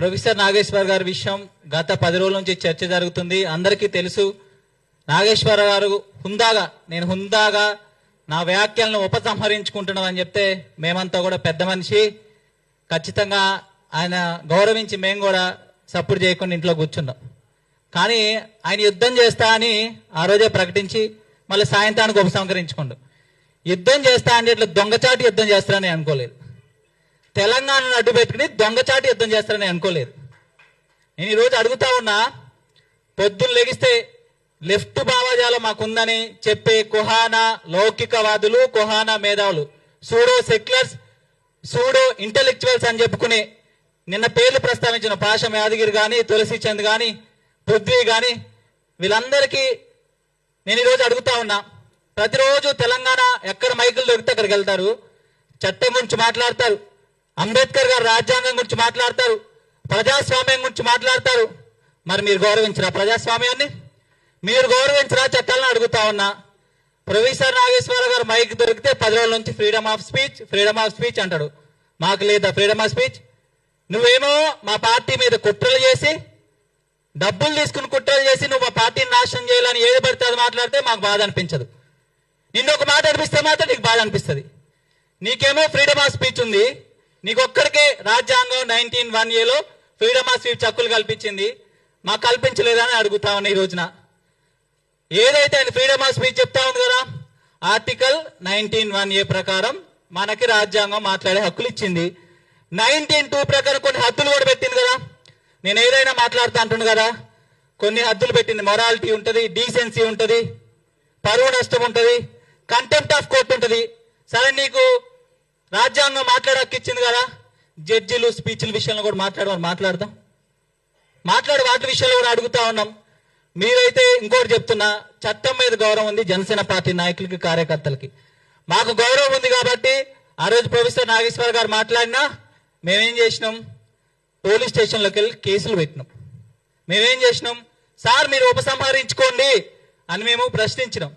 Professor Nageshwar గారి విషయం గత 10 రోజుల నుంచి చర్చ జరుగుతుంది. అందరికీ తెలుసు. నాగేశ్వర గారు హుందాగా నా వ్యాఖ్యలను ఉపసంహరించుకుంటున్నామని చెప్తే మేమంతా కూడా పెద్ద మనిషి, ఖచ్చితంగా ఆయన గౌరవించి మేము కూడా సపోర్ట్ చేయకుండా ఇంట్లో కూర్చున్నాం. కానీ ఆయన యుద్ధం చేస్తా అని ఆ రోజే ప్రకటించి మళ్ళీ సాయంత్రానికి ఉపసంహరించుకోండు. యుద్ధం చేస్తా అంటే ఇట్లా దొంగచాటి యుద్ధం చేస్తారని అనుకోలేదు. తెలంగాణను అడ్డు పెట్టుకుని దొంగచాటి యుద్ధం చేస్తారని అనుకోలేదు. నేను ఈరోజు అడుగుతా ఉన్నా, పొద్దున్న లెగిస్తే లెఫ్ట్ భావజాలం మాకుందని చెప్పే కుహానా లౌకికవాదులు, కుహానా మేధావులు, సూడో సెక్యులర్స్, సూడో ఇంటెలెక్చువల్స్ అని చెప్పుకుని నిన్న పేర్లు ప్రస్తావించిన పాషం యాదగిరి కానీ, తులసి చంద్ కానీ, పృథ్వీ కానీ, వీళ్ళందరికీ నేను ఈరోజు అడుగుతా ఉన్నా. ప్రతిరోజు తెలంగాణ ఎక్కడ మైకులు దొరికితే అక్కడికి వెళ్తారు, చట్టం గురించి మాట్లాడతారు, అంబేద్కర్ గారు రాజ్యాంగం గురించి మాట్లాడతారు, ప్రజాస్వామ్యం గురించి మాట్లాడతారు. మరి మీరు గౌరవించరా ప్రజాస్వామ్యాన్ని? మీరు గౌరవించరా చట్టాలను అడుగుతా ఉన్నా. ప్రొఫెసర్ నాగేశ్వర గారు మైక్ దొరికితే 10 రోజుల నుంచి ఫ్రీడమ్ ఆఫ్ స్పీచ్ అంటాడు. మాకు లేదా ఫ్రీడమ్ ఆఫ్ స్పీచ్? నువ్వేమో మా పార్టీ మీద కుట్రలు చేసి, డబ్బులు తీసుకుని కుట్రలు చేసి నువ్వు మా పార్టీని నాశనం చేయాలని ఏది పడితే అది మాట్లాడితే మాకు బాధ అనిపించదు. నిన్ను ఒక మాట అనిపిస్తే మాత్రం నీకు బాధ అనిపిస్తుంది. నీకేమో ఫ్రీడమ్ ఆఫ్ స్పీచ్ ఉంది, నీకొక్కడికే రాజ్యాంగం 1901A ఫ్రీడమ్ ఆఫ్ స్పీచ్ హక్కులు కల్పించింది, మాకు కల్పించలేదని అడుగుతా ఉన్నా. ఈ రోజున ఏదైతే ఆయన ఫ్రీడమ్ ఆఫ్ స్పీచ్ చెప్తా ఉంది కదా, ఆర్టికల్ 1901A ప్రకారం మనకి రాజ్యాంగం మాట్లాడే హక్కులు ఇచ్చింది. 1902 ప్రకారం కొన్ని హద్దులు కూడా పెట్టింది కదా. నేను ఏదైనా మాట్లాడుతూ అంటున్నాను కదా, కొన్ని హద్దులు పెట్టింది. మొరాలిటీ ఉంటుంది, డీసెన్సీ ఉంటుంది, పరువు నష్టం ఉంటుంది, కంటెంప్ట్ ఆఫ్ కోర్ట్ ఉంటుంది. సరే, నీకు రాజ్యాంగం మాట్లాడే హక్కు ఇచ్చింది కదా, జడ్జిలు స్పీచ్ల విషయంలో కూడా మాట్లాడదాం. వాటి విషయంలో కూడా అడుగుతా ఉన్నాం. మీరైతే ఇంకోటి చెప్తున్నా, చట్టం మీద గౌరవం ఉంది జనసేన పార్టీ నాయకులకి, కార్యకర్తలకి. మాకు గౌరవం ఉంది కాబట్టి ఆ రోజు ప్రొఫెసర్ నాగేశ్వర గారు మాట్లాడినా మేమేం చేసినాం, పోలీస్ స్టేషన్లోకి వెళ్ళి కేసులు పెట్టినాం. మేమేం చేసినాం, సార్ మీరు ఉపసంహరించుకోండి అని మేము ప్రశ్నించినాం.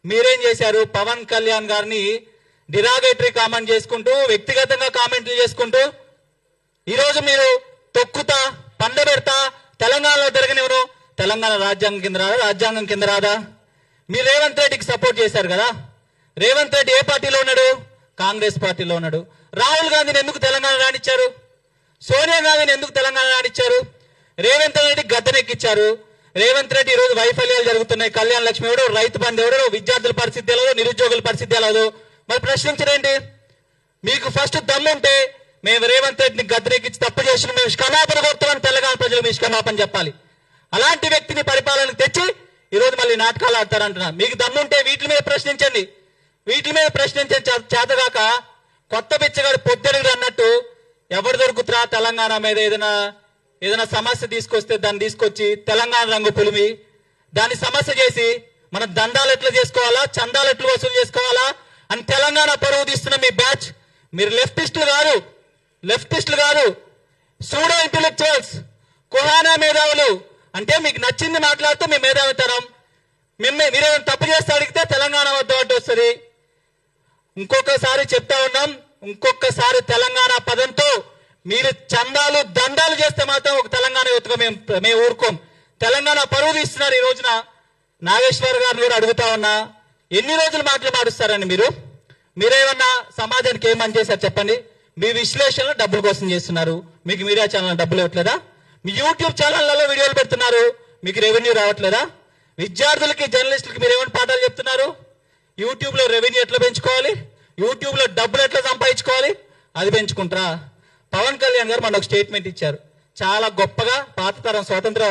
మీరేం చేశారు, పవన్ కళ్యాణ్ గారిని డిరాగేటరీ కామెంట్ చేసుకుంటూ, వ్యక్తిగతంగా కామెంట్లు చేసుకుంటూ, ఈరోజు మీరు తొక్కుతా పండబెడతా తెలంగాణలో తిరగనివ్వను, తెలంగాణ రాజ్యాంగం కింద రాదా? మీరు రేవంత్ రెడ్డికి సపోర్ట్ చేశారు కదా. రేవంత్ రెడ్డి ఏ పార్టీలో ఉన్నాడు? కాంగ్రెస్ పార్టీలో ఉన్నాడు. రాహుల్ గాంధీని ఎందుకు తెలంగాణ రానిచ్చారు? సోనియా గాంధీని ఎందుకు తెలంగాణ రానిచ్చారు? రేవంత్ రెడ్డి గద్దెనెక్కిచ్చారు. రేవంత్ రెడ్డి ఈరోజు వైఫల్యాలు జరుగుతున్నాయి. కళ్యాణ లక్ష్మి ఎవడో, రైతు బంధు ఎవడో, విద్యార్థుల పరిస్థితి ఎలాగో, నిరుద్యోగుల పరిస్థితి ఎలాగో. మరి ప్రశ్నించరేంటి? మీకు ఫస్ట్ దమ్ముంటే మేము రేవంత్ రెడ్డిని గద్దెనెక్కించి తప్పు చేసిన మేము క్షమాపణ కోరుతామని తెలంగాణ ప్రజలు మేము క్షమాపణ చెప్పాలి. అలాంటి వ్యక్తిని పరిపాలనకు తెచ్చి ఈరోజు మళ్ళీ నాటకాలు ఆడతారంటున్నా. మీకు దమ్ముంటే వీటి మీద ప్రశ్నించండి. చేతగాక కొత్త బిచ్చగాడు పొద్దునగడు అన్నట్టు ఎవరు దొరుకుతురా తెలంగాణ మీద ఏదైనా సమస్య తీసుకొస్తే దాన్ని తీసుకొచ్చి తెలంగాణ రంగు పులిమి దాన్ని సమస్య చేసి మన దందాలు ఎట్లా చేసుకోవాలా, చందాలు ఎట్లా వసూలు చేసుకోవాలా అని తెలంగాణ పరువు తీస్తున్న మీ బ్యాచ్. మీరు లెఫ్టిస్టులు కాదు, సూడో ఇంటెలెక్చువల్స్, కుహానా మేధావులు. అంటే మీకు నచ్చింది మాట్లాడితే మీ మేధావితనం. మీరేమైనా తప్పు చేస్తే అడిగితే తెలంగాణ వద్ద వస్తుంది. ఇంకొకసారి చెప్తా ఉన్నాం, ఇంకొకసారి తెలంగాణ పదంతో మీరు చందాలు దండాలు చేస్తే మాత్రం ఒక తెలంగాణ యువతగా మేము ఊరుకోం. తెలంగాణ పరువు తీస్తున్నారు. ఈ రోజున నాగేశ్వర్ గారిని కూడా అడుగుతా ఉన్నా, ఎన్ని రోజులు మాట్లాడుస్తారని మీరేమన్నా సమాజానికి ఏమని చేశారు చెప్పండి? మీ విశ్లేషణలు డబ్బుల కోసం చేస్తున్నారు. మీకు మీడియా ఛానల్ డబ్బులు ఇవ్వట్లేదా? మీ యూట్యూబ్ ఛానళ్లలో వీడియోలు పెడుతున్నారు, మీకు రెవెన్యూ రావట్లేదా? విద్యార్థులకి, జర్నలిస్టులకి మీరు ఏమైనా పాఠాలు చెప్తున్నారు? యూట్యూబ్ లో రెవెన్యూ ఎట్లా పెంచుకోవాలి, యూట్యూబ్ లో డబ్బులు ఎట్లా సంపాదించుకోవాలి, అది పెంచుకుంటారా? పవన్ కళ్యాణ్ గారు మన ఒక స్టేట్మెంట్ ఇచ్చారు, చాలా గొప్పగా. పాత తరం స్వాతంత్ర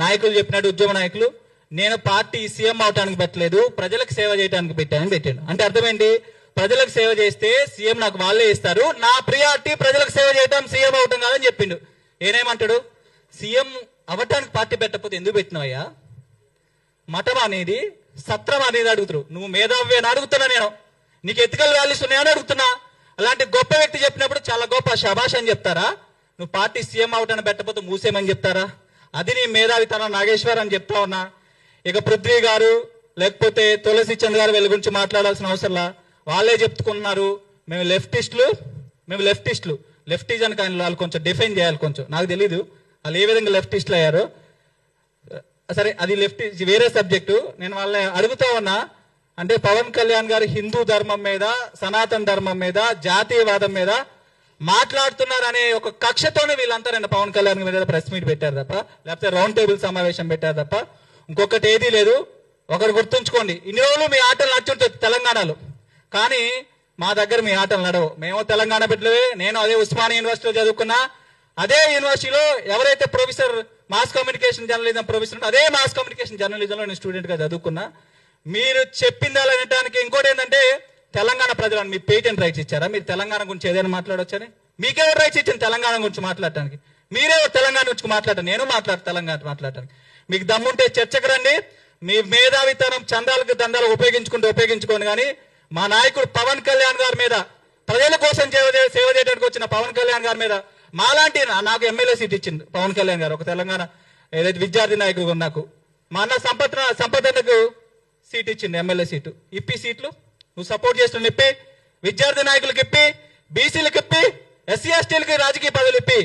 నాయకులు చెప్పినట్టు, ఉద్యమ నాయకులు, నేను పార్టీ సీఎం అవడానికి పెట్టలేదు, ప్రజలకు సేవ చేయడానికి పెట్టాను. అంటే అర్థం ఏంటి? ప్రజలకు సేవ చేస్తే సీఎం నాకు వాళ్ళే ఇస్తారు, నా ప్రియారిటీ ప్రజలకు సేవ చేయడం, సీఎం అవటం కాదని చెప్పిండు. ఏనేమంటాడు? సీఎం అవటానికి పార్టీ పెట్టకపోతే ఎందుకు పెట్టినవయ్యా? మఠం అనేది, సత్రం అనేది అడుగుతారు. నువ్వు మేధావి అని అడుగుతున్నా, నేను నీకు ఎథికల్ వాల్యూస్ ఉన్నాయని అడుగుతున్నా. అలాంటి గొప్ప వ్యక్తి చెప్పినప్పుడు చాలా గొప్ప శభాష్ అని చెప్తారా? నువ్వు పార్టీ సీఎం అవటాన్ని పెట్టకపోతే మూసేయమని చెప్తారా? అది నీ మేధావితనం నాగేశ్వర్ అని చెప్తా ఉన్నా. ఇక పృథ్వీ గారు లేకపోతే తులసి చంద్ గారు వీళ్ళ గురించి మాట్లాడాల్సిన అవసరంలా, వాళ్ళే చెప్పుకున్నారు మేము లెఫ్టిస్టులు. లెఫ్టిజం కానీ వాళ్ళు కొంచెం డిఫైన్ చేయాలి. కొంచెం నాకు తెలీదు వాళ్ళు ఏ విధంగా లెఫ్టిస్టులు అయ్యారో. సరే అది వేరే సబ్జెక్టు. నేను వాళ్ళని అడుగుతా ఉన్నా, అంటే పవన్ కళ్యాణ్ గారు హిందూ ధర్మం మీద, సనాతన ధర్మం మీద, జాతీయవాదం మీద మాట్లాడుతున్నారనే ఒక కక్షతోనే వీళ్ళంతా నేను పవన్ కళ్యాణ్ మీద ప్రెస్ మీట్ పెట్టారు తప్ప, లేకపోతే రౌండ్ టేబుల్ సమావేశం పెట్టారు తప్ప ఇంకొకటి ఏదీ లేదు. ఒకరు గుర్తుంచుకోండి, ఇన్ని రోజులు మీ ఆటలు నడుచుంటుంది తెలంగాణలో, కానీ మా దగ్గర మీ ఆటలు నడవు. మేము తెలంగాణ బిడ్డలే. నేను అదే ఉస్మానియా యూనివర్సిటీలో చదువుకున్నా. అదే యూనివర్సిటీలో ఎవరైతే professor mass communication journalism professor అదే మాస్ కమ్యూనికేషన్ జర్నలిజంలో నేను స్టూడెంట్ గా చదువుకున్నా. మీరు చెప్పిందాలు అనడానికి ఇంకోటి ఏంటంటే, తెలంగాణ ప్రజలను మీ పేటెంట్ రైట్స్ ఇచ్చారా? మీరు తెలంగాణ గురించి ఏదైనా మాట్లాడొచ్చని మీకెవరు రైట్స్ ఇచ్చింది తెలంగాణ గురించి మాట్లాడటానికి? మీరే తెలంగాణ గురించి మాట్లాడటం, నేను తెలంగాణ మాట్లాడటానికి. మీకు దమ్ముంటే చర్చకు రండి. మీ మేధావితనం చందాలకు దందాలు ఉపయోగించుకోండి. కానీ మా నాయకుడు పవన్ కళ్యాణ్ గారి మీద, ప్రజల కోసం సేవ చేయడానికి వచ్చిన పవన్ కళ్యాణ్ గారి మీద మాలాంటి నాకు ఎమ్మెల్యే సీట్ ఇచ్చింది పవన్ కళ్యాణ్ గారు, ఒక తెలంగాణ ఏదైతే విద్యార్థి నాయకుడు నాకు. మా అన్న సంపదకు సీట్ ఇచ్చింది, ఎమ్మెల్యే సీటు. ఇప్పి సీట్లు నువ్వు సపోర్ట్ చేస్తున్న ఇప్పి, విద్యార్థి నాయకులకి ఇప్పి, బీసీలకు ఇప్పి, ఎస్సీ ఎస్టీలకి రాజకీయ పదవులు ఇప్పి.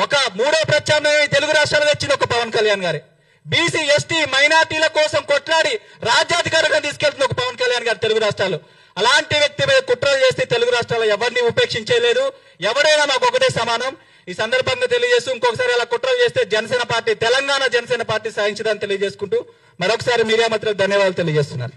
ఒక మూడో ప్రత్యామ్నాయం తెలుగు రాష్ట్రాలు తెచ్చింది ఒక పవన్ కళ్యాణ్ గారి. బీసీ ఎస్టీ మైనార్టీల కోసం కొట్లాడి రాజ్యాధికారంగా తీసుకెళ్తున్న ఒక పవన్ కళ్యాణ్ గారు తెలుగు రాష్ట్రాలు. అలాంటి వ్యక్తి మీద కుట్రలు చేస్తే తెలుగు రాష్ట్రాల్లో ఎవరిని ఉపేక్షించలేదు. ఎవరైనా మాకు ఒకటే సమానం. ఈ సందర్భంగా తెలియజేస్తూ ఇంకొకసారి అలా కుట్రలు చేస్తే జనసేన పార్టీ, తెలంగాణ జనసేన పార్టీ సాధించదని తెలియజేసుకుంటూ మరొకసారి మీడియా మిత్రులకు ధన్యవాదాలు తెలియజేస్తున్నారు.